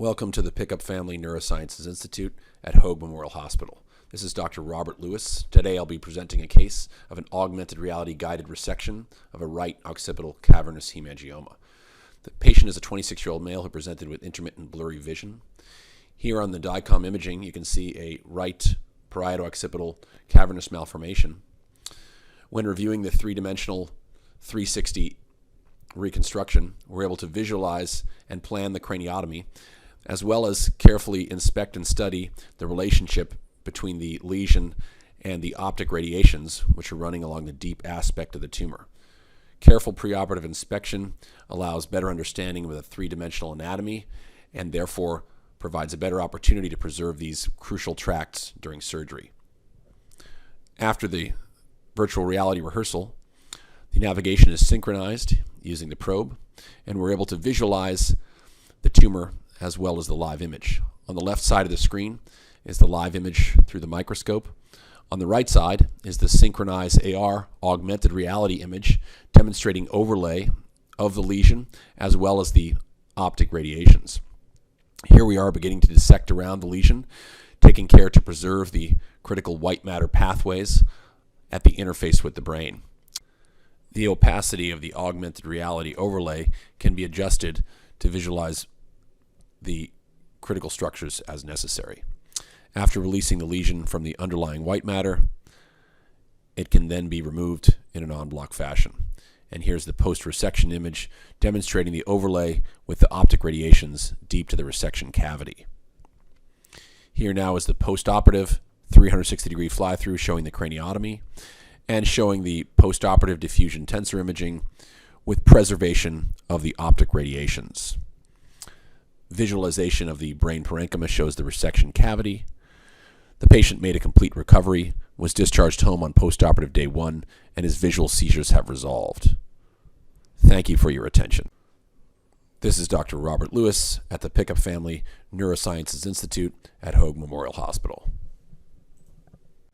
Welcome to the Pickup Family Neurosciences Institute at Hoag Memorial Hospital. This is Dr. Robert Lewis. Today I'll be presenting a case of an augmented reality guided resection of a right occipital cavernous hemangioma. The patient is a 26-year-old male who presented with intermittent blurry vision. Here on the DICOM imaging you can see a right parieto-occipital cavernous malformation. When reviewing the three-dimensional 360 reconstruction, we're able to visualize and plan the craniotomy, as well as carefully inspect and study the relationship between the lesion and the optic radiations, which are running along the deep aspect of the tumor. Careful preoperative inspection allows better understanding of the three-dimensional anatomy and therefore provides a better opportunity to preserve these crucial tracts during surgery. After the virtual reality rehearsal, the navigation is synchronized using the probe, and we're able to visualize the tumor as well as the live image. On the left side of the screen is the live image through the microscope. On the right side is the synchronized AR augmented reality image demonstrating overlay of the lesion as well as the optic radiations. Here we are beginning to dissect around the lesion, taking care to preserve the critical white matter pathways at the interface with the brain. The opacity of the augmented reality overlay can be adjusted to visualize the critical structures as necessary. After releasing the lesion from the underlying white matter, it can then be removed in an en-bloc fashion. And here's the post-resection image demonstrating the overlay with the optic radiations deep to the resection cavity. Here now is the post-operative 360-degree fly-through showing the craniotomy and showing the post-operative diffusion tensor imaging with preservation of the optic radiations. Visualization of the brain parenchyma shows the resection cavity. The patient made a complete recovery, was discharged home on post-operative day 1, and his visual seizures have resolved. Thank you for your attention. This is Dr. Robert Lewis at the Pickup Family Neurosciences Institute at Hoag Memorial Hospital.